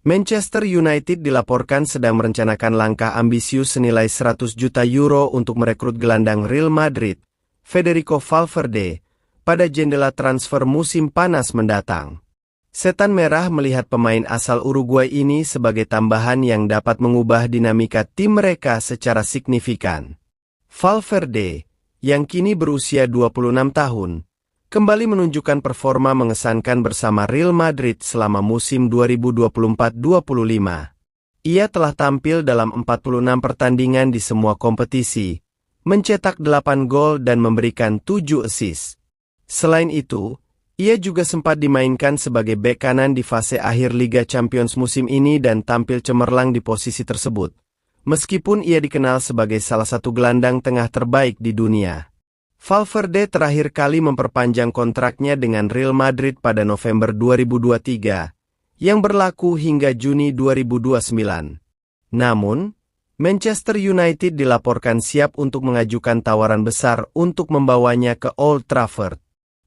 Manchester United dilaporkan sedang merencanakan langkah ambisius senilai 100 juta euro untuk merekrut gelandang Real Madrid, Federico Valverde, pada jendela transfer musim panas mendatang. Setan Merah melihat pemain asal Uruguay ini sebagai tambahan yang dapat mengubah dinamika tim mereka secara signifikan. Valverde, yang kini berusia 26 tahun, kembali menunjukkan performa mengesankan bersama Real Madrid selama musim 2024-25. Ia telah tampil dalam 46 pertandingan di semua kompetisi, mencetak 8 gol dan memberikan 7 assist. Selain itu, ia juga sempat dimainkan sebagai bek kanan di fase akhir Liga Champions musim ini dan tampil cemerlang di posisi tersebut, meskipun ia dikenal sebagai salah satu gelandang tengah terbaik di dunia. Valverde terakhir kali memperpanjang kontraknya dengan Real Madrid pada November 2023, yang berlaku hingga Juni 2029. Namun, Manchester United dilaporkan siap untuk mengajukan tawaran besar untuk membawanya ke Old Trafford.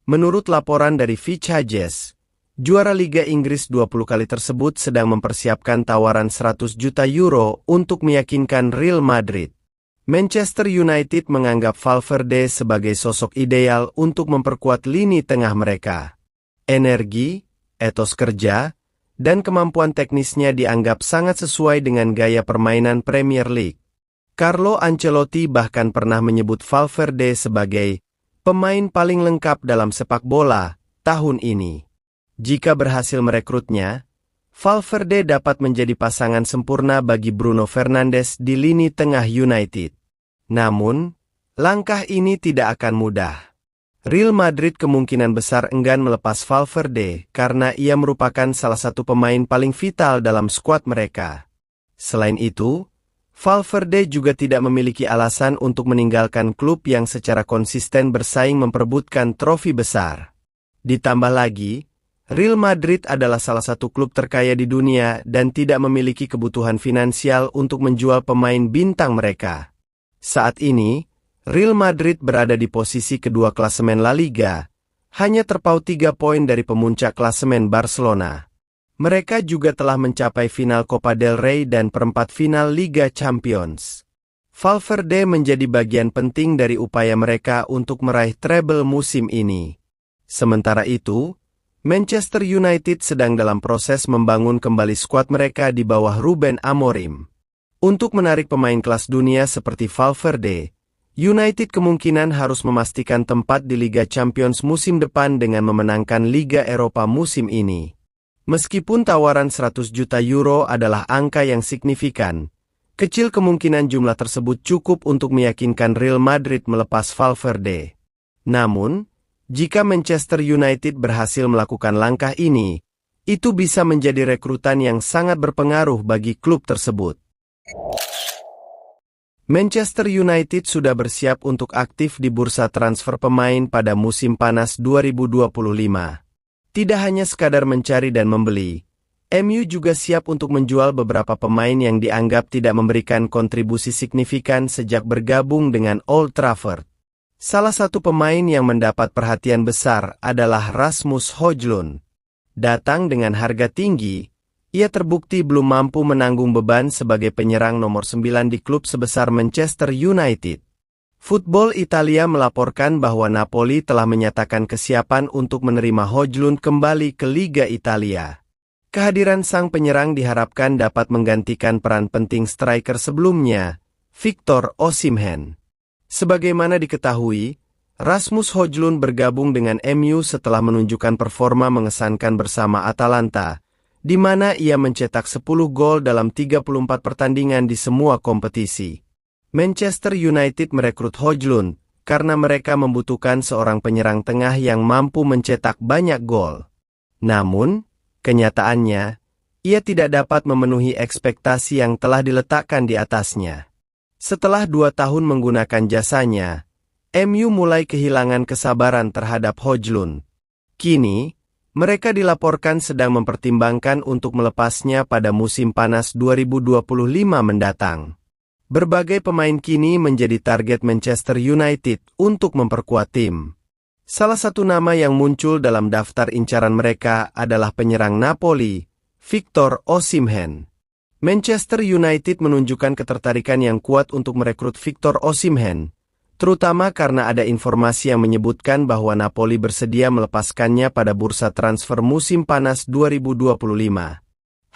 Menurut laporan dari Fitch Hughes, juara Liga Inggris 20 kali tersebut sedang mempersiapkan tawaran 100 juta euro untuk meyakinkan Real Madrid. Manchester United menganggap Valverde sebagai sosok ideal untuk memperkuat lini tengah mereka. Energi, etos kerja, dan kemampuan teknisnya dianggap sangat sesuai dengan gaya permainan Premier League. Carlo Ancelotti bahkan pernah menyebut Valverde sebagai pemain paling lengkap dalam sepak bola tahun ini. Jika berhasil merekrutnya, Valverde dapat menjadi pasangan sempurna bagi Bruno Fernandes di lini tengah United. Namun, langkah ini tidak akan mudah. Real Madrid kemungkinan besar enggan melepas Valverde karena ia merupakan salah satu pemain paling vital dalam skuad mereka. Selain itu, Valverde juga tidak memiliki alasan untuk meninggalkan klub yang secara konsisten bersaing memperebutkan trofi besar. Ditambah lagi, Real Madrid adalah salah satu klub terkaya di dunia dan tidak memiliki kebutuhan finansial untuk menjual pemain bintang mereka. Saat ini, Real Madrid berada di posisi kedua klasemen La Liga, hanya terpaut 3 poin dari pemuncak klasemen Barcelona. Mereka juga telah mencapai final Copa del Rey dan perempat final Liga Champions. Valverde menjadi bagian penting dari upaya mereka untuk meraih treble musim ini. Sementara itu, Manchester United sedang dalam proses membangun kembali skuad mereka di bawah Ruben Amorim. Untuk menarik pemain kelas dunia seperti Valverde, United kemungkinan harus memastikan tempat di Liga Champions musim depan dengan memenangkan Liga Eropa musim ini. Meskipun tawaran 100 juta euro adalah angka yang signifikan, kecil kemungkinan jumlah tersebut cukup untuk meyakinkan Real Madrid melepas Valverde. Namun, jika Manchester United berhasil melakukan langkah ini, itu bisa menjadi rekrutan yang sangat berpengaruh bagi klub tersebut. Manchester United sudah bersiap untuk aktif di bursa transfer pemain pada musim panas 2025. Tidak hanya sekadar mencari dan membeli, MU juga siap untuk menjual beberapa pemain yang dianggap tidak memberikan kontribusi signifikan sejak bergabung dengan Old Trafford. Salah satu pemain yang mendapat perhatian besar adalah Rasmus Højlund. Datang dengan harga tinggi, ia terbukti belum mampu menanggung beban sebagai penyerang nomor 9 di klub sebesar Manchester United. Football Italia melaporkan bahwa Napoli telah menyatakan kesiapan untuk menerima Højlund kembali ke Liga Italia. Kehadiran sang penyerang diharapkan dapat menggantikan peran penting striker sebelumnya, Victor Osimhen. Sebagaimana diketahui, Rasmus Højlund bergabung dengan MU setelah menunjukkan performa mengesankan bersama Atalanta, di mana ia mencetak 10 gol dalam 34 pertandingan di semua kompetisi. Manchester United merekrut Højlund karena mereka membutuhkan seorang penyerang tengah yang mampu mencetak banyak gol. Namun, kenyataannya, ia tidak dapat memenuhi ekspektasi yang telah diletakkan di atasnya. Setelah 2 tahun menggunakan jasanya, MU mulai kehilangan kesabaran terhadap Højlund. Kini, mereka dilaporkan sedang mempertimbangkan untuk melepasnya pada musim panas 2025 mendatang. Berbagai pemain kini menjadi target Manchester United untuk memperkuat tim. Salah satu nama yang muncul dalam daftar incaran mereka adalah penyerang Napoli, Victor Osimhen. Manchester United menunjukkan ketertarikan yang kuat untuk merekrut Victor Osimhen, terutama karena ada informasi yang menyebutkan bahwa Napoli bersedia melepaskannya pada bursa transfer musim panas 2025.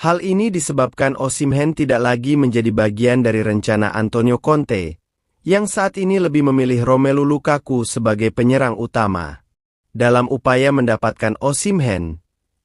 Hal ini disebabkan Osimhen tidak lagi menjadi bagian dari rencana Antonio Conte, yang saat ini lebih memilih Romelu Lukaku sebagai penyerang utama. Dalam upaya mendapatkan Osimhen,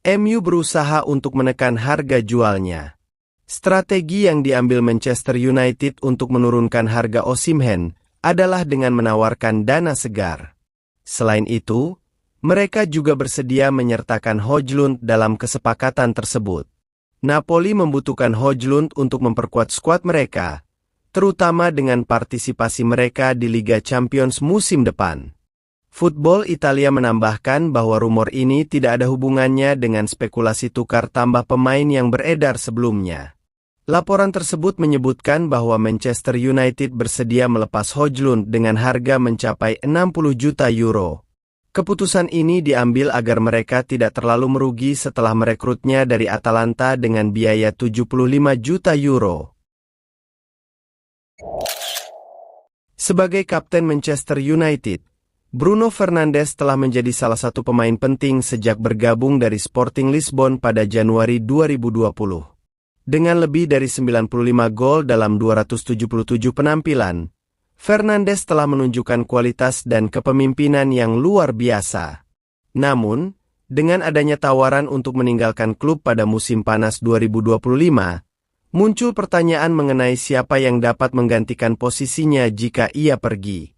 MU berusaha untuk menekan harga jualnya. Strategi yang diambil Manchester United untuk menurunkan harga Osimhen adalah dengan menawarkan dana segar. Selain itu, mereka juga bersedia menyertakan Højlund dalam kesepakatan tersebut. Napoli membutuhkan Højlund untuk memperkuat skuad mereka, terutama dengan partisipasi mereka di Liga Champions musim depan. Football Italia menambahkan bahwa rumor ini tidak ada hubungannya dengan spekulasi tukar tambah pemain yang beredar sebelumnya. Laporan tersebut menyebutkan bahwa Manchester United bersedia melepas Højlund dengan harga mencapai 60 juta euro. Keputusan ini diambil agar mereka tidak terlalu merugi setelah merekrutnya dari Atalanta dengan biaya 75 juta euro. Sebagai kapten Manchester United, Bruno Fernandes telah menjadi salah satu pemain penting sejak bergabung dari Sporting Lisbon pada Januari 2020. Dengan lebih dari 95 gol dalam 277 penampilan, Fernandes telah menunjukkan kualitas dan kepemimpinan yang luar biasa. Namun, dengan adanya tawaran untuk meninggalkan klub pada musim panas 2025, muncul pertanyaan mengenai siapa yang dapat menggantikan posisinya jika ia pergi.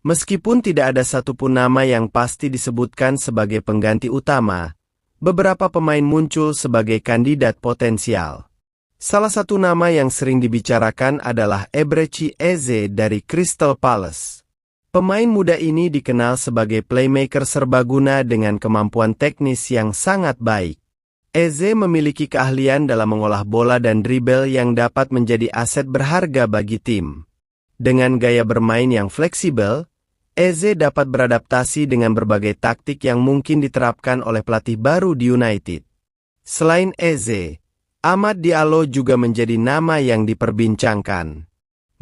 Meskipun tidak ada satupun nama yang pasti disebutkan sebagai pengganti utama, beberapa pemain muncul sebagai kandidat potensial. Salah satu nama yang sering dibicarakan adalah Eberechi Eze dari Crystal Palace. Pemain muda ini dikenal sebagai playmaker serbaguna dengan kemampuan teknis yang sangat baik. Eze memiliki keahlian dalam mengolah bola dan dribble yang dapat menjadi aset berharga bagi tim. Dengan gaya bermain yang fleksibel, Eze dapat beradaptasi dengan berbagai taktik yang mungkin diterapkan oleh pelatih baru di United. Selain Eze, Amad Diallo juga menjadi nama yang diperbincangkan.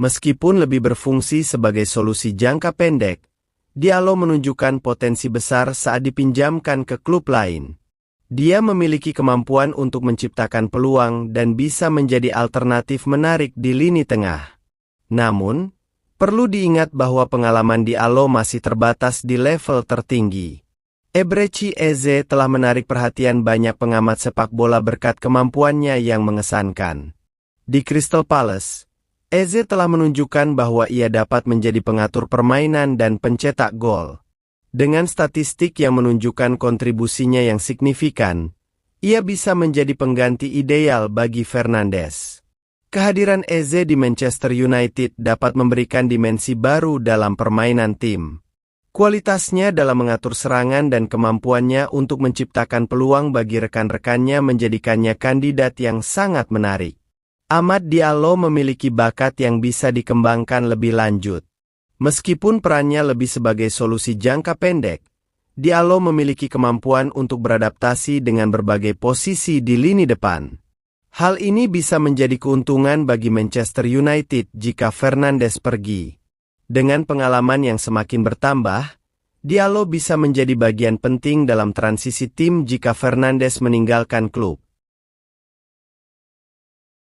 Meskipun lebih berfungsi sebagai solusi jangka pendek, Diallo menunjukkan potensi besar saat dipinjamkan ke klub lain. Dia memiliki kemampuan untuk menciptakan peluang dan bisa menjadi alternatif menarik di lini tengah. Namun, perlu diingat bahwa pengalaman Diallo masih terbatas di level tertinggi. Eberechi Eze telah menarik perhatian banyak pengamat sepak bola berkat kemampuannya yang mengesankan. Di Crystal Palace, Eze telah menunjukkan bahwa ia dapat menjadi pengatur permainan dan pencetak gol. Dengan statistik yang menunjukkan kontribusinya yang signifikan, ia bisa menjadi pengganti ideal bagi Fernandes. Kehadiran Eze di Manchester United dapat memberikan dimensi baru dalam permainan tim. Kualitasnya dalam mengatur serangan dan kemampuannya untuk menciptakan peluang bagi rekan-rekannya menjadikannya kandidat yang sangat menarik. Amad Diallo memiliki bakat yang bisa dikembangkan lebih lanjut. Meskipun perannya lebih sebagai solusi jangka pendek, Diallo memiliki kemampuan untuk beradaptasi dengan berbagai posisi di lini depan. Hal ini bisa menjadi keuntungan bagi Manchester United jika Fernandes pergi. Dengan pengalaman yang semakin bertambah, Diallo bisa menjadi bagian penting dalam transisi tim jika Fernandes meninggalkan klub.